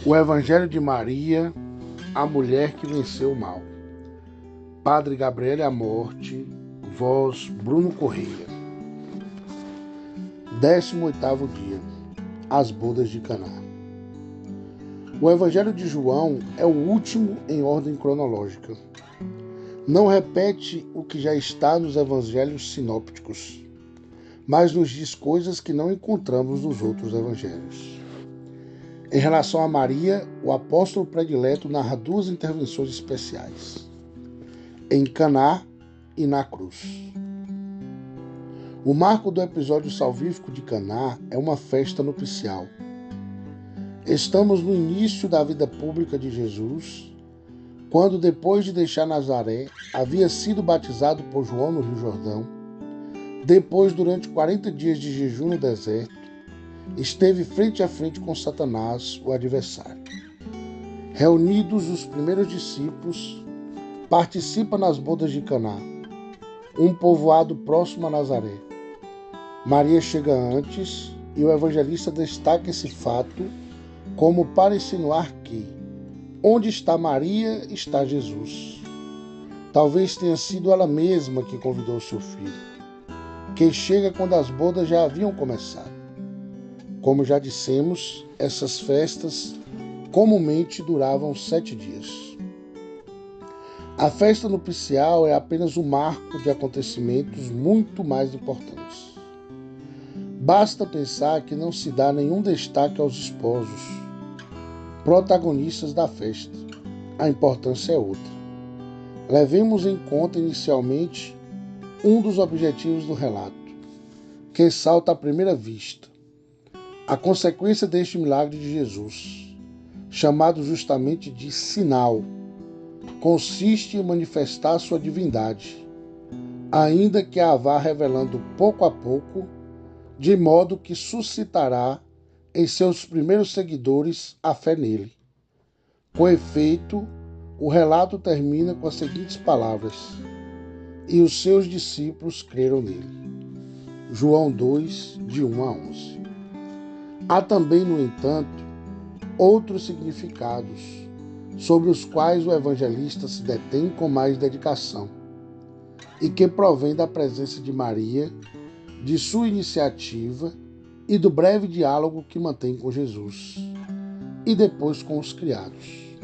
O Evangelho de Maria, a mulher que venceu o mal. Padre Gabriel à morte, voz Bruno Correia. 18º dia. As bodas de Caná. O Evangelho de João é o último em ordem cronológica. Não repete o que já está nos evangelhos sinópticos, mas nos diz coisas que não encontramos nos outros evangelhos. Em relação a Maria, o apóstolo predileto narra duas intervenções especiais: em Caná e na cruz. O marco do episódio salvífico de Caná é uma festa nupcial. Estamos no início da vida pública de Jesus, quando, depois de deixar Nazaré, havia sido batizado por João no Rio Jordão. Depois, durante 40 dias de jejum no deserto, esteve frente a frente com Satanás, o adversário. Reunidos os primeiros discípulos, participa nas bodas de Caná, um povoado próximo a Nazaré. Maria chega antes e o evangelista destaca esse fato como para insinuar que, onde está Maria, está Jesus. Talvez tenha sido ela mesma que convidou seu filho, que chega quando as bodas já haviam começado. Como já dissemos, essas festas comumente duravam 7 dias. A festa nupcial é apenas um marco de acontecimentos muito mais importantes. Basta pensar que não se dá nenhum destaque aos esposos, protagonistas da festa. A importância é outra. Levemos em conta inicialmente um dos objetivos do relato, que salta à primeira vista: a consequência deste milagre de Jesus, chamado justamente de sinal, consiste em manifestar sua divindade, ainda que a vá revelando pouco a pouco, de modo que suscitará em seus primeiros seguidores a fé nele. Com efeito, o relato termina com as seguintes palavras: e os seus discípulos creram nele. João 2, de 1 a 11. Há também, no entanto, outros significados, sobre os quais o evangelista se detém com mais dedicação, e que provém da presença de Maria, de sua iniciativa e do breve diálogo que mantém com Jesus, e depois com os criados.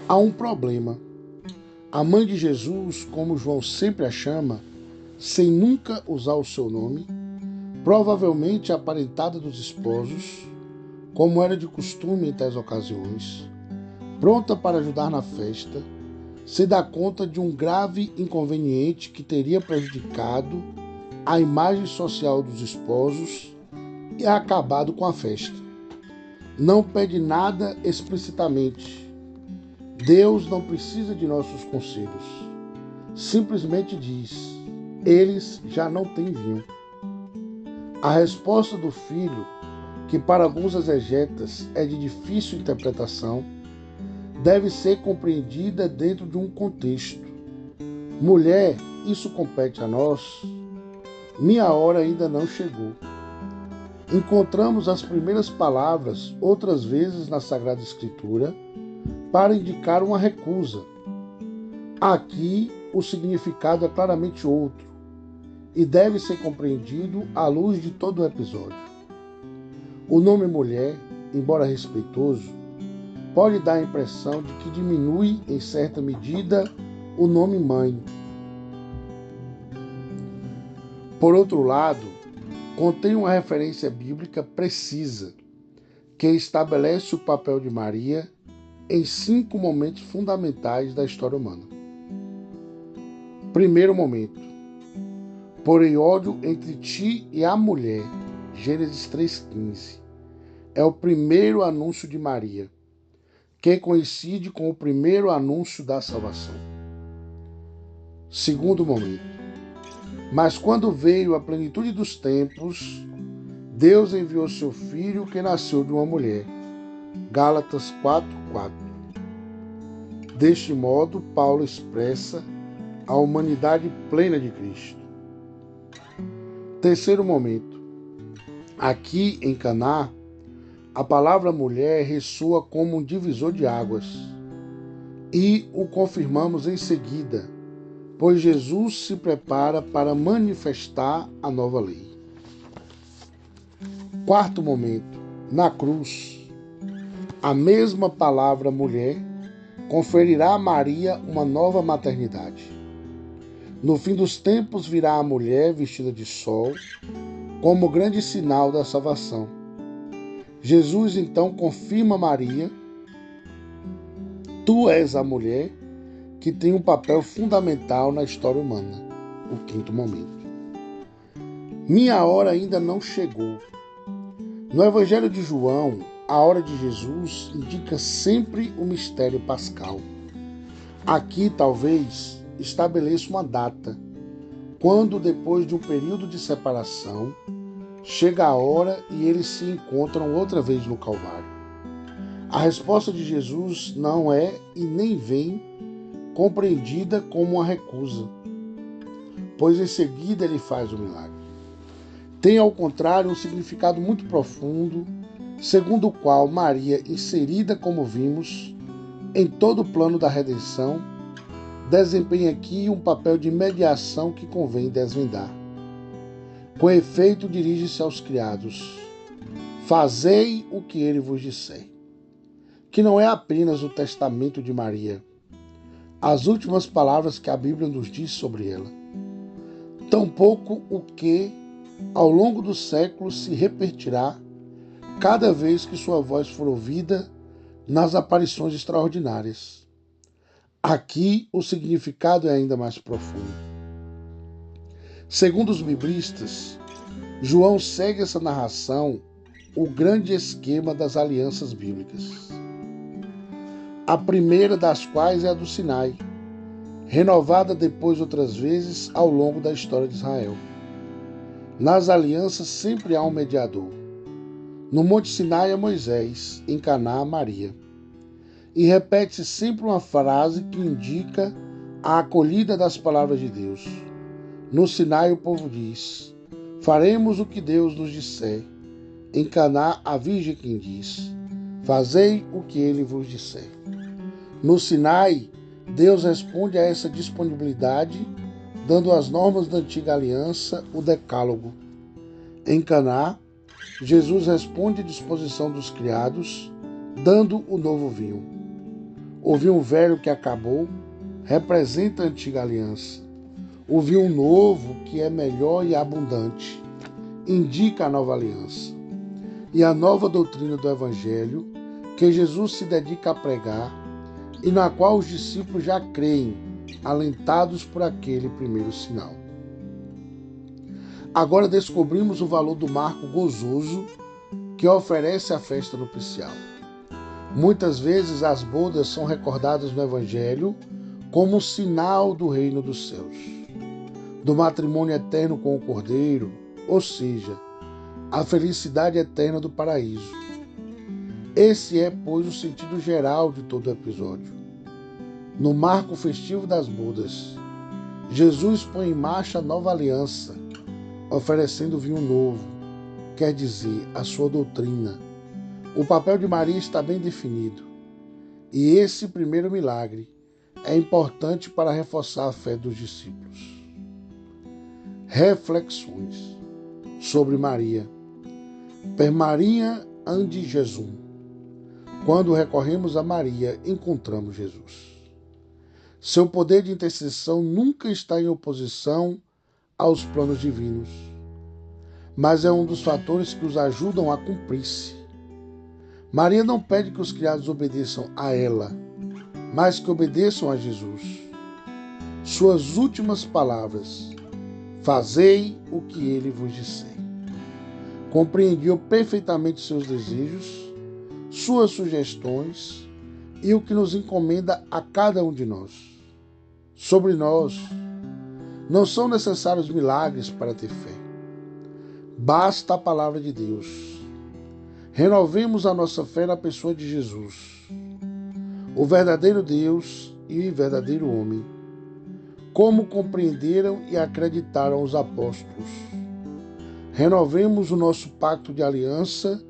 Há um problema. A mãe de Jesus, como João sempre a chama, sem nunca usar o seu nome, provavelmente aparentada dos esposos, como era de costume em tais ocasiões, pronta para ajudar na festa, se dá conta de um grave inconveniente que teria prejudicado a imagem social dos esposos e acabado com a festa. Não pede nada explicitamente. Deus não precisa de nossos conselhos. Simplesmente diz: eles já não têm vinho. A resposta do filho, que para alguns exegetas é de difícil interpretação, deve ser compreendida dentro de um contexto. Mulher, isso compete a nós? Minha hora ainda não chegou. Encontramos as primeiras palavras, outras vezes na Sagrada Escritura, para indicar uma recusa. Aqui, o significado é claramente outro, e deve ser compreendido à luz de todo o episódio. O nome mulher, embora respeitoso, pode dar a impressão de que diminui, em certa medida, o nome mãe. Por outro lado, contém uma referência bíblica precisa, que estabelece o papel de Maria em 5 momentos fundamentais da história humana. Primeiro momento: porém ódio entre ti e a mulher, Gênesis 3,15. É o primeiro anúncio de Maria, que coincide com o primeiro anúncio da salvação. Segundo momento: mas quando veio a plenitude dos tempos, Deus enviou seu Filho, que nasceu de uma mulher. Gálatas 4:4. Deste modo, Paulo expressa a humanidade plena de Cristo. Terceiro momento: aqui em Caná, A palavra mulher ressoa como um divisor de águas. E o confirmamos em seguida, pois Jesus se prepara para manifestar a nova lei. Quarto momento, na cruz, a mesma palavra mulher conferirá a Maria uma nova maternidade. No fim dos tempos virá a mulher vestida de sol, como grande sinal da salvação. Jesus então confirma a Maria: tu és a mulher que tem um papel fundamental na história humana. O quinto momento. Minha hora ainda não chegou. No Evangelho de João, a hora de Jesus indica sempre o mistério pascal. Aqui, talvez, estabeleça uma data, quando, depois de um período de separação, chega a hora e eles se encontram outra vez no Calvário. A resposta de Jesus não é e nem vem compreendida como uma recusa, pois em seguida ele faz o milagre. Tem, ao contrário, um significado muito profundo, segundo o qual Maria, inserida, como vimos, em todo o plano da redenção, desempenha aqui um papel de mediação que convém desvendar. Com efeito, dirige-se aos criados: fazei o que ele vos disser. Que não é apenas o testamento de Maria, as últimas palavras que a Bíblia nos diz sobre ela, tampouco o que, ao longo dos séculos, se repetirá cada vez que sua voz for ouvida nas aparições extraordinárias. Aqui o significado é ainda mais profundo. Segundo os biblistas, João segue essa narração o grande esquema das alianças bíblicas. A primeira das quais é a do Sinai, renovada depois outras vezes ao longo da história de Israel. Nas alianças sempre há um mediador. No Monte Sinai é Moisés, em Caná Maria. E repete-se sempre uma frase que indica a acolhida das palavras de Deus. No Sinai o povo diz: faremos o que Deus nos disser. Em Caná a virgem quem diz: fazei o que ele vos disser. No Sinai, Deus responde a essa disponibilidade, dando as normas da antiga aliança, o decálogo. Em Caná, Jesus responde à disposição dos criados, dando o novo vinho. O vinho velho que acabou representa a antiga aliança. O vinho novo, que é melhor e abundante, indica a nova aliança. E a nova doutrina do Evangelho, que Jesus se dedica a pregar e na qual os discípulos já creem, alentados por aquele primeiro sinal. Agora descobrimos o valor do marco gozoso que oferece a festa nupcial. Muitas vezes as bodas são recordadas no Evangelho como um sinal do reino dos céus, do matrimônio eterno com o Cordeiro, ou seja, a felicidade eterna do paraíso. Esse é, pois, o sentido geral de todo o episódio. No marco festivo das bodas, Jesus põe em marcha a nova aliança, oferecendo vinho novo, quer dizer, a sua doutrina. O papel de Maria está bem definido, e esse primeiro milagre é importante para reforçar a fé dos discípulos. Reflexões sobre Maria. Per Maria ande Jesum. Quando recorremos a Maria, encontramos Jesus. Seu poder de intercessão nunca está em oposição aos planos divinos, mas é um dos fatores que os ajudam a cumprir-se. Maria não pede que os criados obedeçam a ela, mas que obedeçam a Jesus. Suas últimas palavras: fazei o que ele vos disser. Compreendiu perfeitamente seus desejos, suas sugestões e o que nos encomenda a cada um de nós. Sobre nós, não são necessários milagres para ter fé. Basta a palavra de Deus. Renovemos a nossa fé na pessoa de Jesus, o verdadeiro Deus e o verdadeiro homem, como compreenderam e acreditaram os apóstolos. Renovemos o nosso pacto de aliança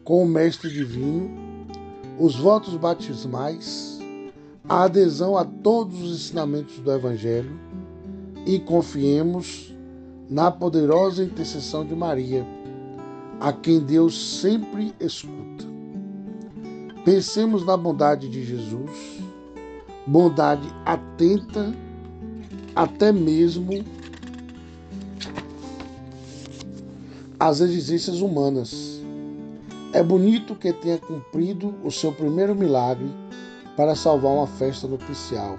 com o Mestre Divino, os votos batismais, a adesão a todos os ensinamentos do Evangelho e confiemos na poderosa intercessão de Maria, a quem Deus sempre escuta. Pensemos na bondade de Jesus, bondade atenta até mesmo às exigências humanas. É bonito que tenha cumprido o seu primeiro milagre para salvar uma festa nupcial.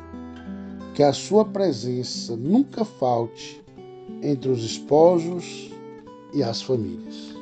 Que a sua presença nunca falte entre os esposos e as famílias.